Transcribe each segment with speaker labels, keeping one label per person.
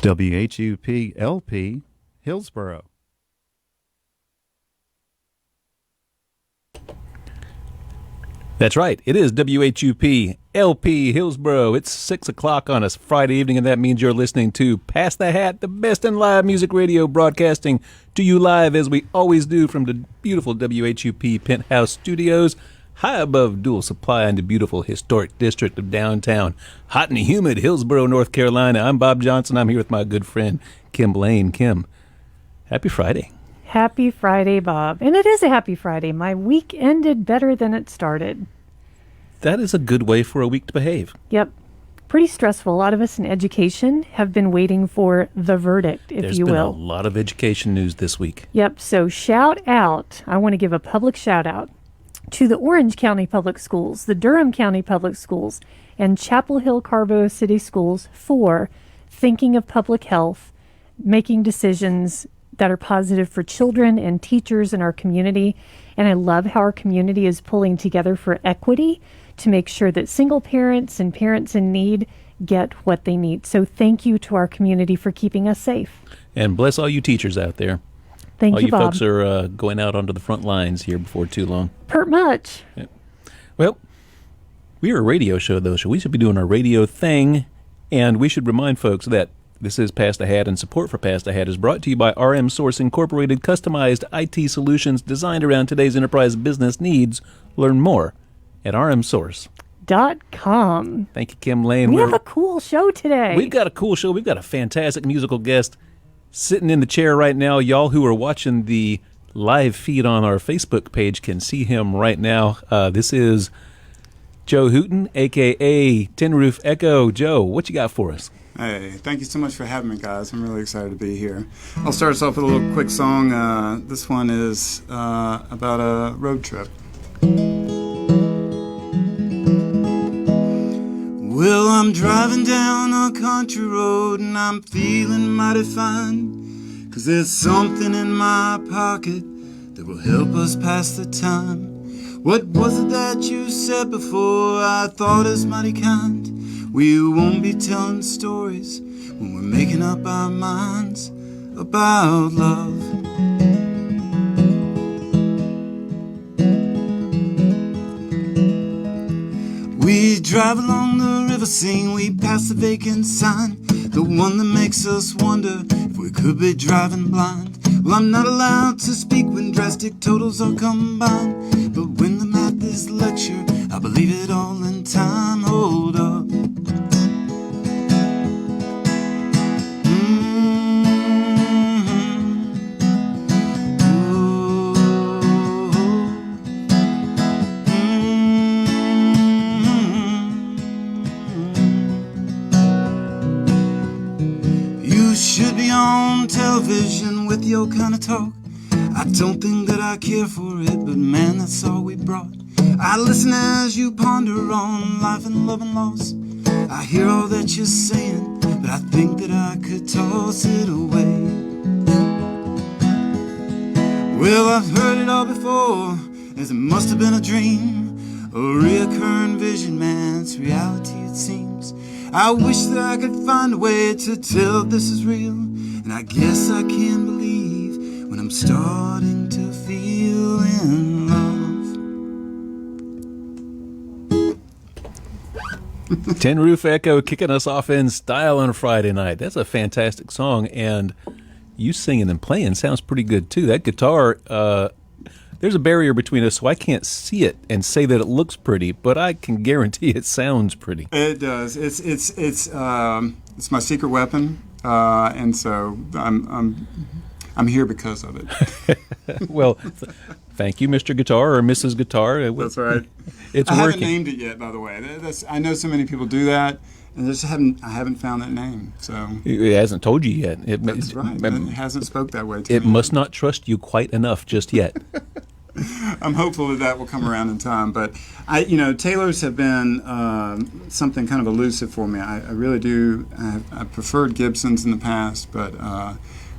Speaker 1: WHUP LP, Hillsborough.
Speaker 2: That's right. It is WHUP LP Hillsborough. It's 6 o'clock on a Friday evening, and that means you're listening to Pass the Hat, the best in live music radio, broadcasting to you live as we always do from the beautiful WHUP Penthouse Studios, high above Dual Supply in the beautiful historic district of downtown, hot and humid Hillsborough, North Carolina. I'm Bob Johnson. I'm here with my good friend, Kim Blaine. Kim, happy Friday.
Speaker 3: Happy Friday, Bob. And it is a happy Friday. My week ended better than it started.
Speaker 2: That is a good way for a week to behave.
Speaker 3: Yep. Pretty stressful. A lot of us in education have been waiting for the verdict, if you will.
Speaker 2: There's been a lot of education news this week.
Speaker 3: Yep. So shout out. I want to give a public shout out to the Orange County Public Schools, the Durham County Public Schools, and Chapel Hill Carbo City Schools for thinking of public health, making decisions that are positive for children and teachers in our community. And I love how our community is pulling together for equity to make sure that single parents and parents in need get what they need. So thank you to our community for keeping us safe.
Speaker 2: And bless all you teachers out there.
Speaker 3: Thank
Speaker 2: all
Speaker 3: you,
Speaker 2: you
Speaker 3: Bob.
Speaker 2: folks are going out onto the front lines here before too long.
Speaker 3: Pert much.
Speaker 2: Yeah. Well, we are a radio show, though, so we should be doing our radio thing. And we should remind folks that this is Pass the Hat, and support for Pass the Hat is brought to you by RM Source Incorporated, customized IT solutions designed around today's enterprise business needs. Learn more at
Speaker 3: rmsource.com.
Speaker 2: Thank you, Kim Lane.
Speaker 3: We have a cool show today.
Speaker 2: We've got a cool show. We've got a fantastic musical guest sitting in the chair right now. Y'all who are watching the live feed on our Facebook page can see him right now. This is Joe Hooten, a.k.a. Tin Roof Echo. Joe, what you got for us?
Speaker 4: Hey, thank you so much for having me, guys. I'm really excited to be here. I'll start us off with a little quick song. This one is about a road trip. Well, I'm driving down a country road and I'm feeling mighty fine, 'cause there's something in my pocket that will help us pass the time. What was it that you said before? I thought it was mighty kind. We won't be telling stories when we're making up our minds about love. We drive along the river scene, we pass the vacant sign, the one that makes us wonder if we could be driving blind. Well, I'm not allowed to speak when drastic totals are combined, but when the math is lecture, I believe it all in time. Hold up. On television with your kind of talk, I don't think that I care for it, but man, that's all we brought. I listen as you ponder on life and love and loss. I hear all that you're saying, but I think that I could toss it away. Well, I've heard it all before, as it must have been a dream, a reoccurring vision, man, it's reality it seems. I wish that I could find a way to tell this is real, and I guess I can believe when I'm starting to feel in love.
Speaker 2: Tin Roof Echo kicking us off in style on a Friday night. That's a fantastic song, and you singing and playing sounds pretty good too. That guitar, there's a barrier between us, so I can't see it and say that it looks pretty, but I can guarantee it sounds pretty.
Speaker 4: It does. It's my secret weapon, and so I'm here because of it.
Speaker 2: Well, thank you, Mr. Guitar or Mrs. Guitar.
Speaker 4: That's right.
Speaker 2: It's
Speaker 4: I
Speaker 2: working.
Speaker 4: haven't named it yet, by the way. I know so many people do that, and I haven't found that name. So
Speaker 2: it hasn't told you yet.
Speaker 4: That's right. It hasn't spoke that way to me.
Speaker 2: It must not trust you quite enough just yet.
Speaker 4: I'm hopeful that will come around in time. But Taylors have been something kind of elusive for me. I really do. I preferred Gibsons in the past, but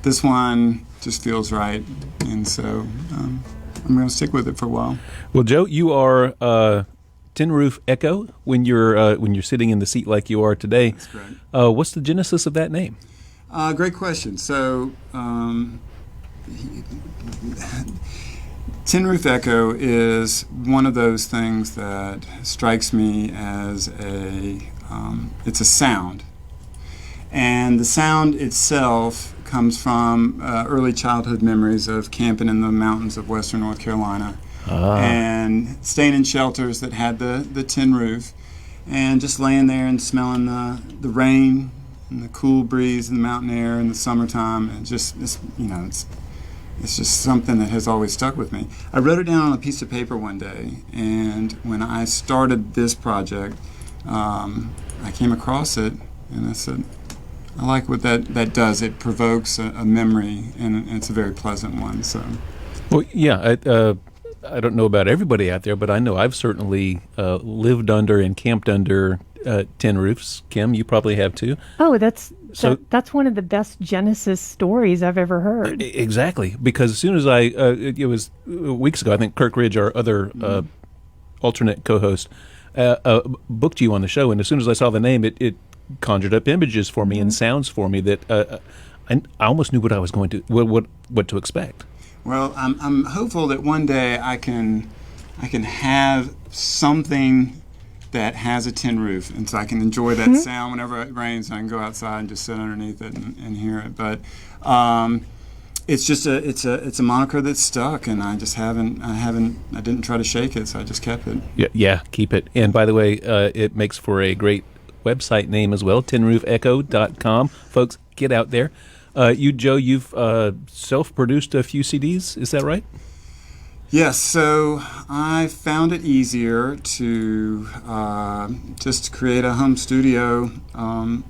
Speaker 4: this one just feels right, and so I'm going to stick with it for a while.
Speaker 2: Well, Joe, you are Tin Roof Echo when you're sitting in the seat like you are today.
Speaker 4: That's great.
Speaker 2: What's the genesis of that name?
Speaker 4: Great question. So, Tin Roof Echo is one of those things that strikes me as it's a sound. And the sound itself comes from early childhood memories of camping in the mountains of western North Carolina and staying in shelters that had the tin roof and just laying there and smelling the rain and the cool breeze and the mountain air in the summertime. And it's just something that has always stuck with me. I wrote it down on a piece of paper one day, and when I started this project, I came across it, and I said, I like what that does. It provokes a memory, and it's a very pleasant one. So,
Speaker 2: well, yeah, I don't know about everybody out there, but I know I've certainly lived under and camped under tin roofs. Kim, you probably have too.
Speaker 3: Oh, that's one of the best Genesis stories I've ever heard.
Speaker 2: Exactly, because as soon as it was weeks ago, I think Kirk Ridge, our other alternate co-host, booked you on the show, and as soon as I saw the name, it conjured up images for me and sounds for me that I almost knew what I was going to what to expect.
Speaker 4: Well, I'm hopeful that one day I can have something that has a tin roof, and so I can enjoy that sound whenever it rains. And I can go outside and just sit underneath it and hear it. But it's just it's a moniker that's stuck, and I didn't try to shake it, so I just kept it.
Speaker 2: Yeah, keep it. And by the way, it makes for a great website name as well, tinroofecho.com. Folks, get out there. You, Joe, you've self-produced a few CDs, is that right?
Speaker 4: Yes, so I found it easier to just create a home studio. In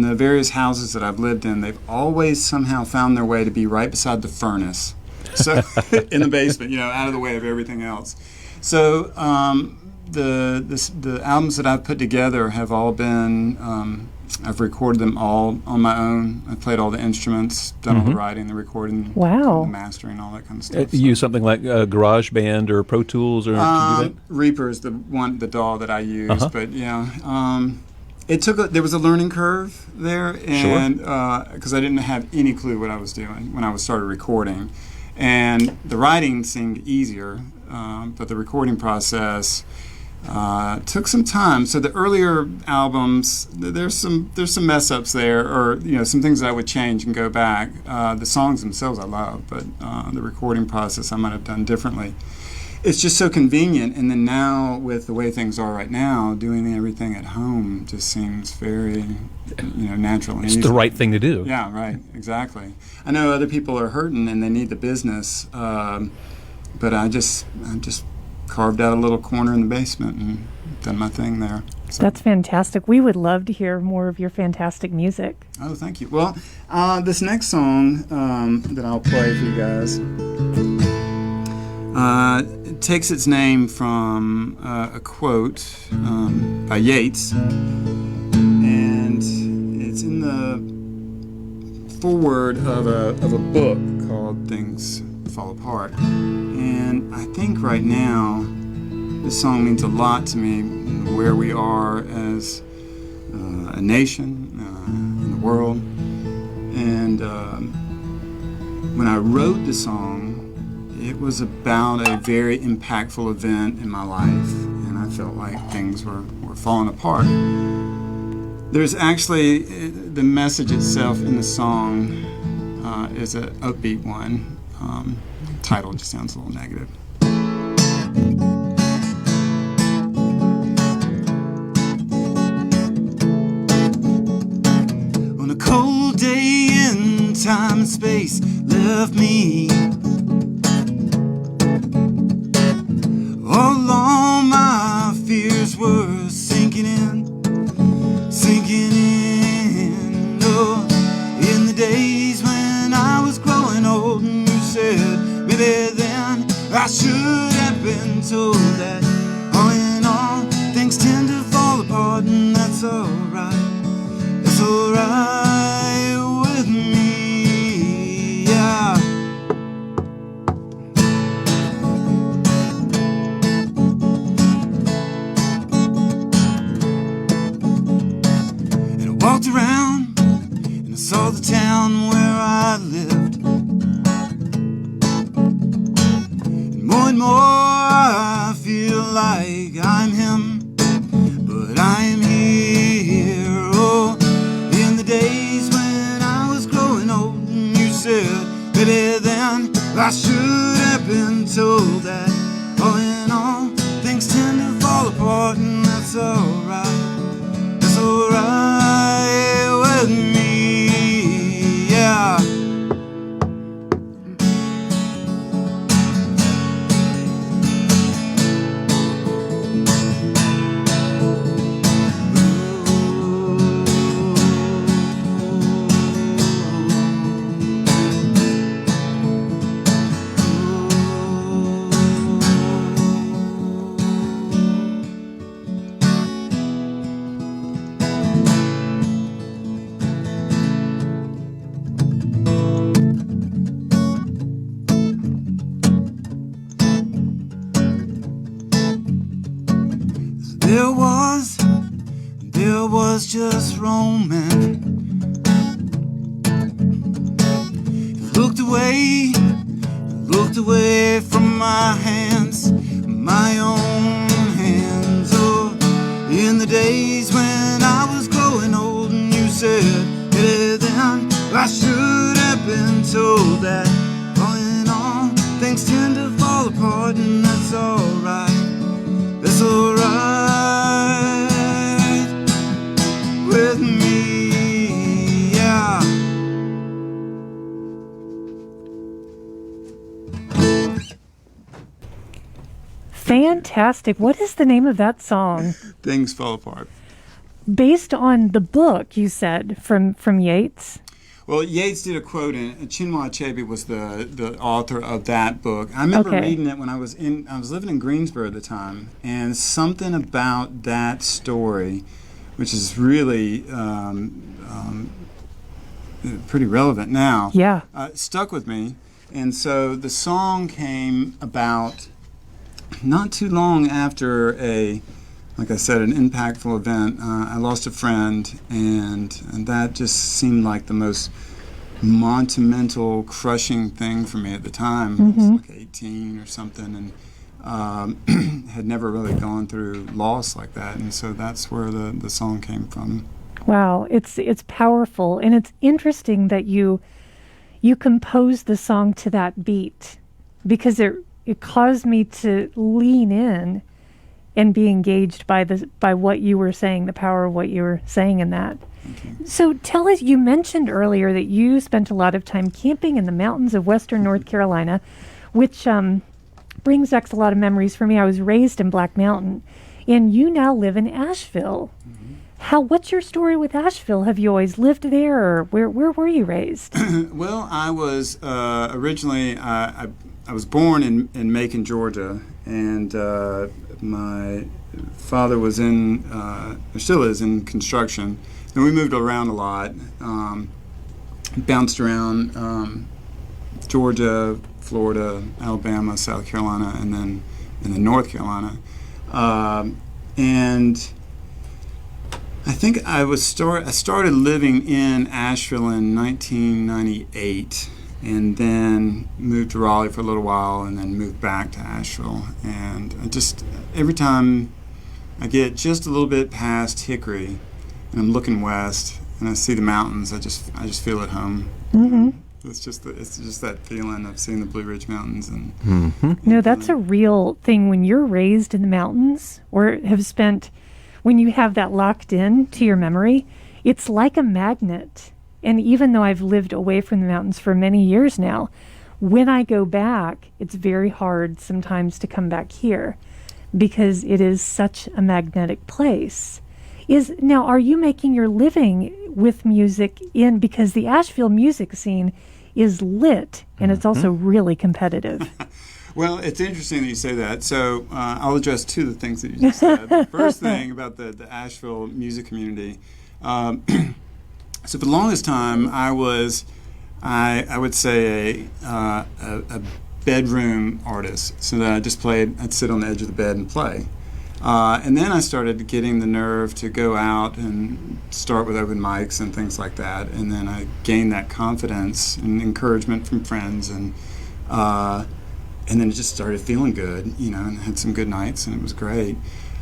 Speaker 4: the various houses that I've lived in, they've always somehow found their way to be right beside the furnace. So in the basement, out of the way of everything else. So the albums that I've put together have all been, I've recorded them all on my own. I've played all the instruments, done all the writing, the recording, the mastering, all that kind of stuff.
Speaker 2: You use something like GarageBand or Pro Tools, or to do that?
Speaker 4: Reaper is the DAW that I use, but it there was a learning curve there, and because I didn't have any clue what I was doing when I started recording, and the writing seemed easier, but the recording process took some time. So the earlier albums, there's some mess ups there, or some things that I would change and go back. The songs themselves I love, but the recording process I might have done differently. It's just so convenient, and then now with the way things are right now, doing everything at home just seems very natural and
Speaker 2: it's
Speaker 4: easy.
Speaker 2: The right thing to do.
Speaker 4: Yeah, right, exactly. I know other people are hurting and they need the business, but I just carved out a little corner in the basement and done my thing there. So.
Speaker 3: That's fantastic. We would love to hear more of your fantastic music.
Speaker 4: Oh, thank you. Well, this next song that I'll play for you guys it takes its name from a quote by Yeats, and it's in the foreword of a book called Things Fall Apart. And I think right now this song means a lot to me, where we are as a nation in the world. And when I wrote the song, it was about a very impactful event in my life, and I felt like things were falling apart. There's actually, the message itself in the song is an upbeat one. Title just sounds a little negative. On a cold day in time and space left me, all along my fears were sinking in. Oh, in the days when I was growing old, and you said maybe then I should have been told that all in all things tend to fall apart, and that's alright. That's alright with me, yeah. And I walked around in a saw the town where I lived. And more I feel like I'm him, but I am here. Oh, in the days when I was growing old and you said, baby, then I should have been told that all in all, things tend to fall apart, and that's alright. That's alright with me, yeah. There was just roaming. Looked away from my hands, my own hands. Oh, in the days when I was growing old and you said, hey, then I should have been told that all in all, things tend to fall apart, and that's alright. That's alright with me, yeah.
Speaker 3: Fantastic. What is the name of that song?
Speaker 4: Things Fall Apart.
Speaker 3: Based on the book, you said, from Yeats?
Speaker 4: Well, Yeats did a quote in it. Chinua Achebe was the author of that book. I remember reading it when I was living in Greensboro at the time, and something about that story, which is really pretty relevant now, stuck with me. And so the song came about not too long after like I said, an impactful event. I lost a friend, and that just seemed like the most monumental, crushing thing for me at the time. I was like 18 or something, and had never really gone through loss like that. And so that's where the song came from.
Speaker 3: Wow, it's powerful, and it's interesting that you composed the song to that beat, because it caused me to lean in and be engaged by what you were saying, the power of what you were saying in that. So tell us, you mentioned earlier that you spent a lot of time camping in the mountains of western North Carolina, which brings back a lot of memories for me. I was raised in Black Mountain, and you now live in Asheville. What's your story with Asheville? Have you always lived there, or where were you raised?
Speaker 4: Well, I was originally, I was born in Macon, Georgia, and my father was or still is in construction, and we moved around a lot, bounced around Georgia, Florida, Alabama, South Carolina, and then North Carolina, and I think I started living in Asheville in 1998. And then moved to Raleigh for a little while, and then moved back to Asheville. And I just, every time I get just a little bit past Hickory, and I'm looking west, and I see the mountains, I just feel at home. It's just that feeling of seeing the Blue Ridge Mountains. And
Speaker 3: No, that's a real thing when you're raised in the mountains, or have spent, when you have that locked in to your memory, it's like a magnet. And even though I've lived away from the mountains for many years now, when I go back, it's very hard sometimes to come back here because it is such a magnetic place. Now, are you making your living with music because the Asheville music scene is lit, and it's also really competitive?
Speaker 4: Well, it's interesting that you say that. So I'll address two of the things that you just said. The first thing about the Asheville music community. So for the longest time, I would say a bedroom artist. So that I'd sit on the edge of the bed and play. And then I started getting the nerve to go out and start with open mics and things like that. And then I gained that confidence and encouragement from friends, and then it just started feeling good, and had some good nights, and it was great.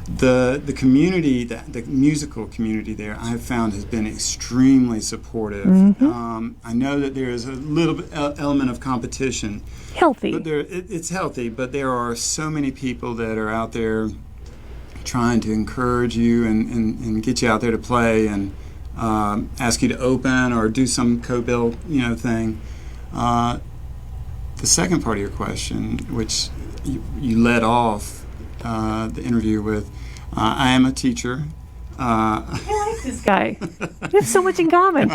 Speaker 4: The community, the musical community there, I have found has been extremely supportive. I know that there is a little bit element of competition.
Speaker 3: Healthy.
Speaker 4: But it's healthy, but there are so many people that are out there trying to encourage you and get you out there to play and ask you to open or do some co-bill, thing. The second part of your question, which you led off the interview with, I am a teacher.
Speaker 3: I like this guy. We have so much in common.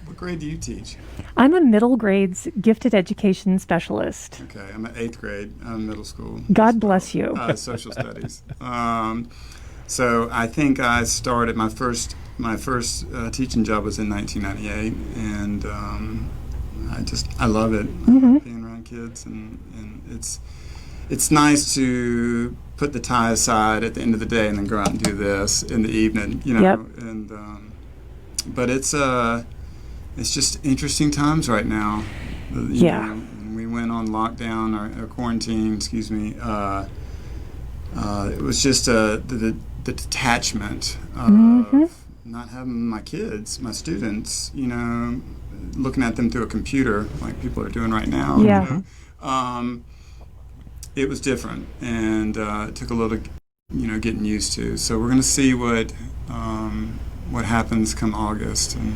Speaker 4: What grade do you teach?
Speaker 3: I'm a middle grades gifted education specialist.
Speaker 4: Okay, I'm at 8th grade middle school.
Speaker 3: God bless you.
Speaker 4: Social studies. So I think I started my first teaching job was in 1998, and I love it. I love being around kids, and it's nice to put the tie aside at the end of the day and then go out and do this in the evening,
Speaker 3: Yep.
Speaker 4: And but it's just interesting times right now.
Speaker 3: Yeah.
Speaker 4: When we went on lockdown or quarantine, excuse me. It was just the detachment of not having my kids, my students, looking at them through a computer like people are doing right now.
Speaker 3: Yeah.
Speaker 4: It was different, and it took a little, getting used to. So we're going to see what happens come August. And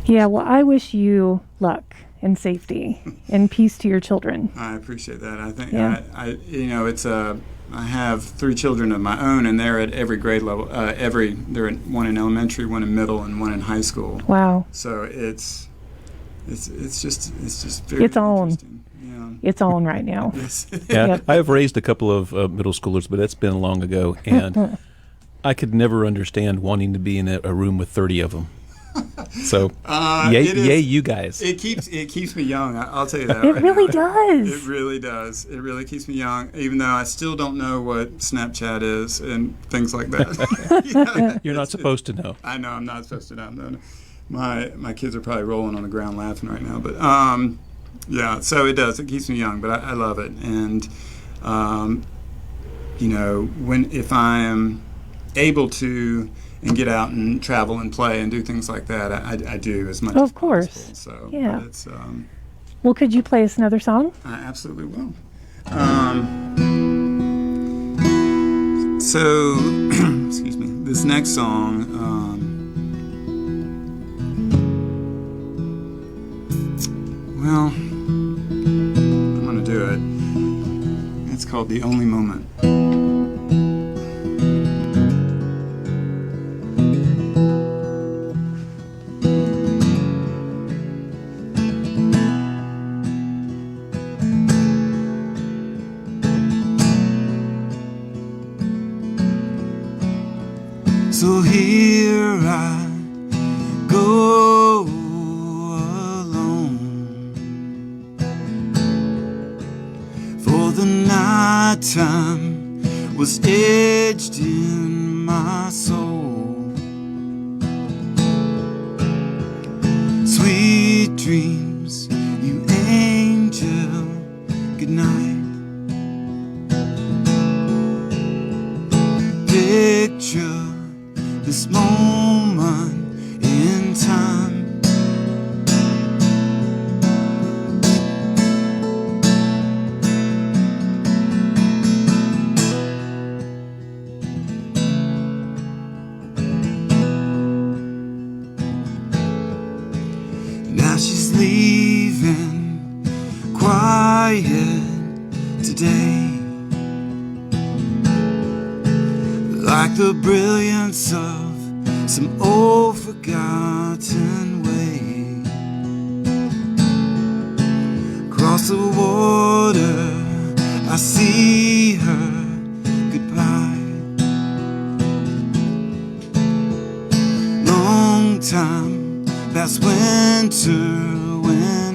Speaker 3: Yeah, well, I wish you luck and safety and peace to your children.
Speaker 4: I appreciate that. I think
Speaker 3: Yeah.
Speaker 4: it's I have 3 children of my own, and they're at every grade level. They're at one in elementary, one in middle, and one in high school.
Speaker 3: Wow.
Speaker 4: So it's just very
Speaker 3: It's on.
Speaker 4: interesting. Yeah.
Speaker 3: It's on right now.
Speaker 4: Yes.
Speaker 2: Yeah,
Speaker 3: Yep.
Speaker 2: I've raised a couple of middle schoolers, but that's been long ago, and I could never understand wanting to be in a room with 30 of them. So, yay, you guys.
Speaker 4: It keeps me young. I'll tell you that.
Speaker 3: It
Speaker 4: right
Speaker 3: really
Speaker 4: now.
Speaker 3: does.
Speaker 4: It really does. It really keeps me young, even though I still don't know what Snapchat is and things like that.
Speaker 2: You're not supposed to know.
Speaker 4: I know I'm not supposed to know. No. My kids are probably rolling on the ground laughing right now. But yeah, so it does. It keeps me young, but I love it. And if I am able to and get out and travel and play and do things like that, I do as much as
Speaker 3: Of course.
Speaker 4: possible. So
Speaker 3: Yeah.
Speaker 4: but it's
Speaker 3: Well, could you play us another song?
Speaker 4: I absolutely will. So excuse me. This next song, well, I'm gonna do it. It's called "The Only Moment." So here I go alone, for the night time was etched in my soul. Sweet dreams, you angel, good night. Picture this moment in time. Now she's leaving quiet today, like the brilliance of some old forgotten way. Across the water I see her goodbye. Long time past winter when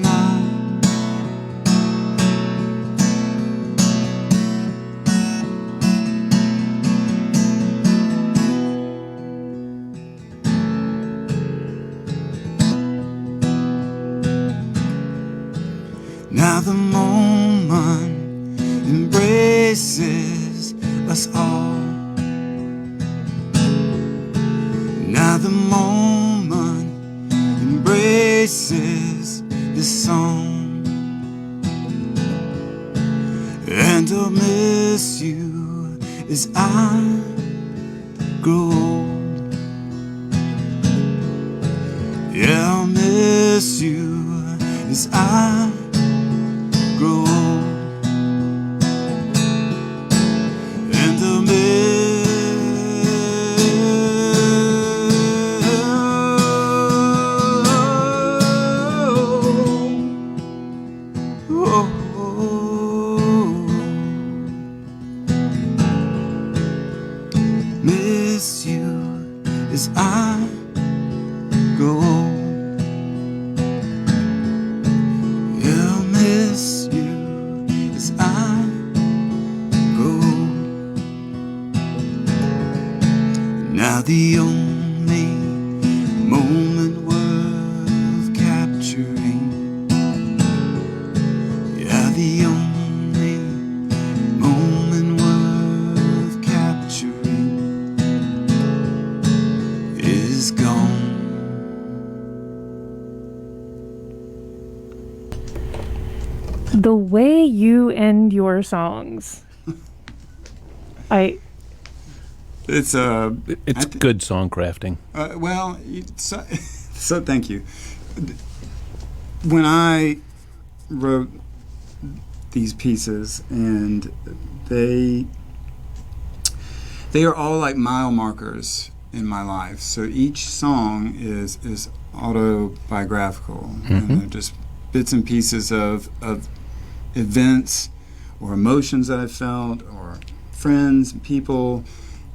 Speaker 4: Now the moment embraces us all. Now the moment embraces this song. And I'll miss you as I grow old. Yeah, I'll miss you as I grow old. And I'll miss you as I grow old. Yeah, I'll miss you as I grow old. Now the only moment worth capturing, yeah, the only moment worth capturing is gone.
Speaker 3: The way you end your songs.
Speaker 2: It's good song crafting.
Speaker 4: So thank you. When I wrote these pieces, and they are all like mile markers in my life. So each song is autobiographical, and they're just bits and pieces of events or emotions that I felt, or friends and people,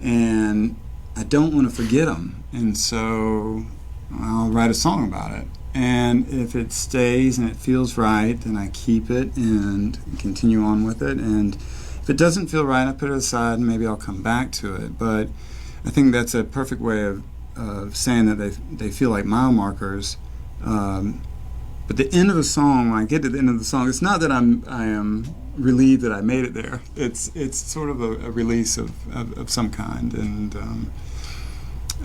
Speaker 4: and I don't want to forget them, and so I'll write a song about it. And if it stays and it feels right, then I keep it and continue on with it. And if it doesn't feel right, I put it aside and maybe I'll come back to it. But I think that's a perfect way of saying that they feel like mile markers. But the end of the song, when I get to the end of the song, it's not that I am relieved that I made it there. It's sort of a release of some kind, and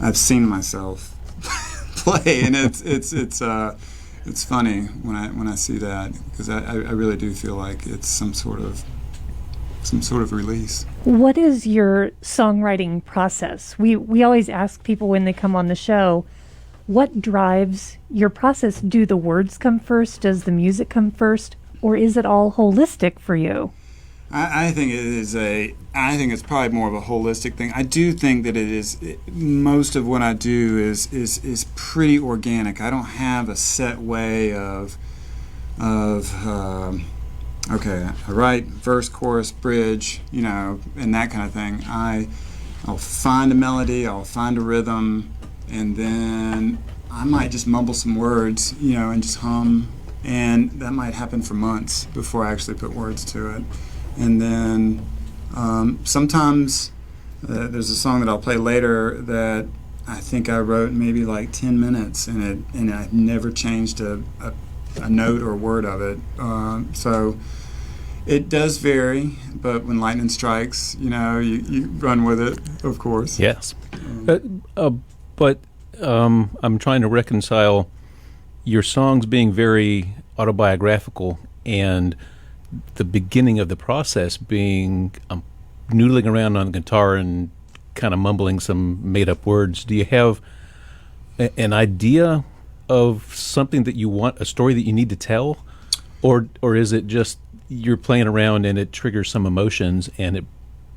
Speaker 4: I've seen myself play, and it's funny when I see that, because I really do feel like it's some sort of release.
Speaker 3: What is your songwriting process? We always ask people when they come on the show, what drives your process? Do the words come first? Does the music come first? Or is it all holistic for you?
Speaker 4: I think it is I think it's probably more of a holistic thing. I do think that most of what I do is pretty organic. I don't have a set way of okay, I write verse, chorus, bridge, and that kind of thing. I'll find a melody, I'll find a rhythm, and then I might just mumble some words, and just hum, and that might happen for months before I actually put words to it. And then sometimes there's a song that I'll play later that I think I wrote maybe like 10 minutes, and I never changed a note or word of it. So it does vary, but when lightning strikes, you run with it, of course.
Speaker 2: Yes. But I'm trying to reconcile your songs being very autobiographical and the beginning of the process being noodling around on the guitar and kind of mumbling some made-up words. Do you have an idea of something that you want, a story that you need to tell? Or is it just you're playing around and it triggers some emotions and it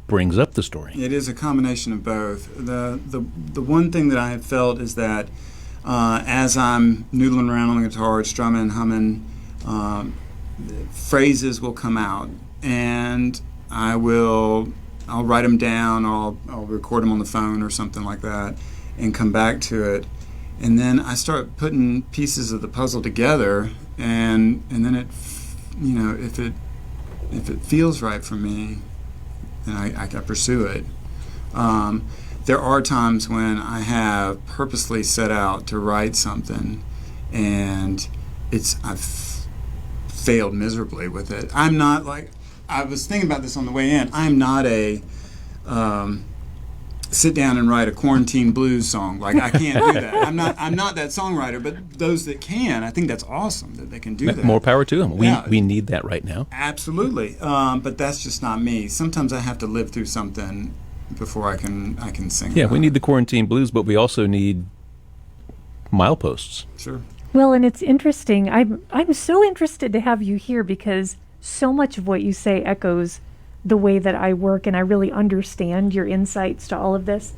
Speaker 2: brings up the story?
Speaker 4: It is a combination of both. The one thing that I have felt is that as I'm noodling around on the guitar, strumming, humming, phrases will come out, and I'll write them down, I'll record them on the phone or something like that, and come back to it, and then I start putting pieces of the puzzle together, and then if it feels right for me, then I pursue it. There are times when I have purposely set out to write something, and I've failed miserably with it. I'm not like, I was thinking about this on the way in. I'm not a sit down and write a quarantine blues song. Like, I can't do that. I'm not that songwriter, but those that can, I think that's awesome that they can do that.
Speaker 2: More power to them.
Speaker 4: Yeah.
Speaker 2: We need that right now.
Speaker 4: Absolutely. But that's just not me. Sometimes I have to live through something before I can sing.
Speaker 2: Yeah, we need the quarantine blues, but we also need mileposts.
Speaker 4: Sure.
Speaker 3: Well, and it's interesting. I'm so interested to have you here because so much of what you say echoes the way that I work, and I really understand your insights to all of this.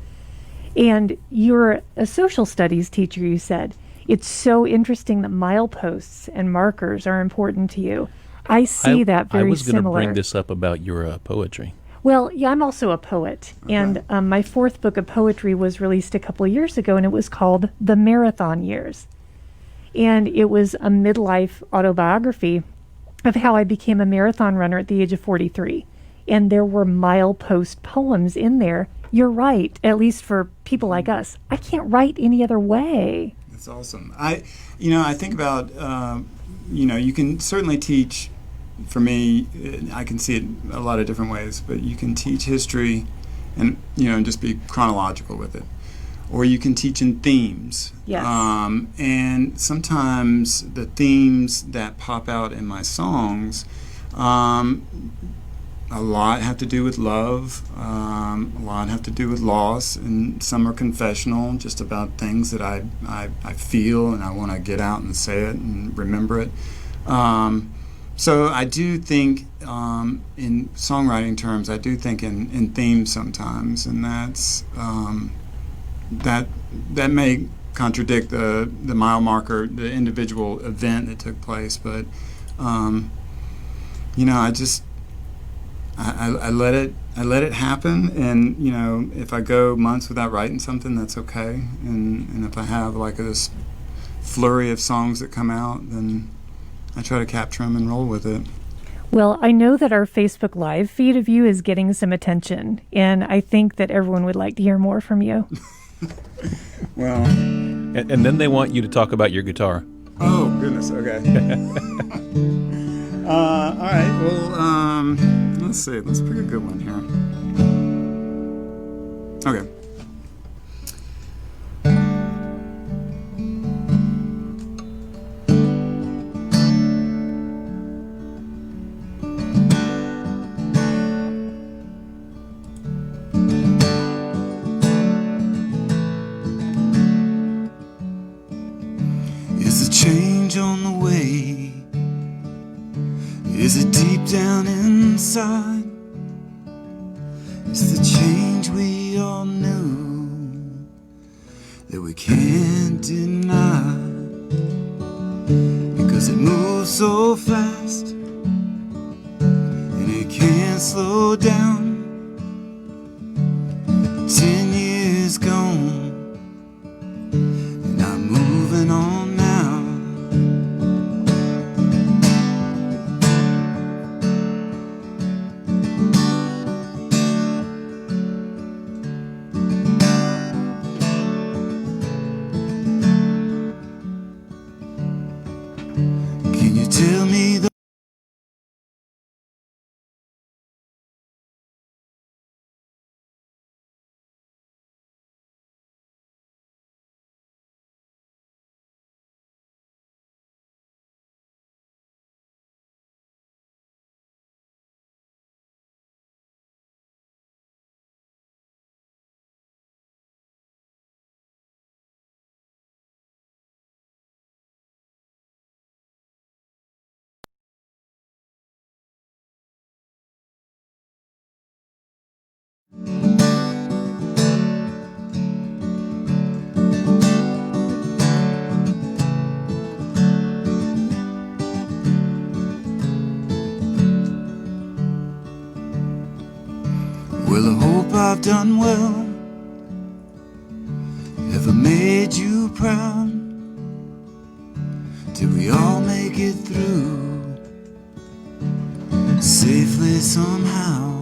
Speaker 3: And you're a social studies teacher, you said. It's so interesting that mileposts and markers are important to you. I see that very similar.
Speaker 2: I was going to bring this up about your poetry.
Speaker 3: Well, yeah, I'm also a poet, and my fourth book of poetry was released a couple of years ago, and it was called The Marathon Years. And it was a midlife autobiography of how I became a marathon runner at the age of 43. And there were milepost poems in there. You're right, at least for people like us. I can't write any other way.
Speaker 4: That's awesome. I think about, you can certainly teach, for me, I can see it a lot of different ways, but you can teach history and, just be chronological with it. Or you can teach in themes.
Speaker 3: Yes.
Speaker 4: And sometimes the themes that pop out in my songs, a lot have to do with love, a lot have to do with loss, and some are confessional, just about things that I feel and I want to get out and say it and remember it. So I do think, in songwriting terms, I do think in themes sometimes, and that's that may contradict the mile marker, the individual event that took place, but I let it happen, and if I go months without writing something, that's okay. And if I have like this flurry of songs that come out, then I try to capture them and roll with it.
Speaker 3: Well, I know that our Facebook Live feed of you is getting some attention, and I think that everyone would like to hear more from you.
Speaker 4: Well,
Speaker 2: and then they want you to talk about your guitar.
Speaker 4: Oh goodness. Okay. All right. Well, let's see. Let's pick a good one here. Okay. Is the change on the way? Is it deep down inside? It's the change we all knew that we can't deny, because it moves so fast and it can't slow down. 10 years gone and I'm moving on now. Tell me the well, I hope I've done well, ever made you proud. Till we all make it through safely somehow.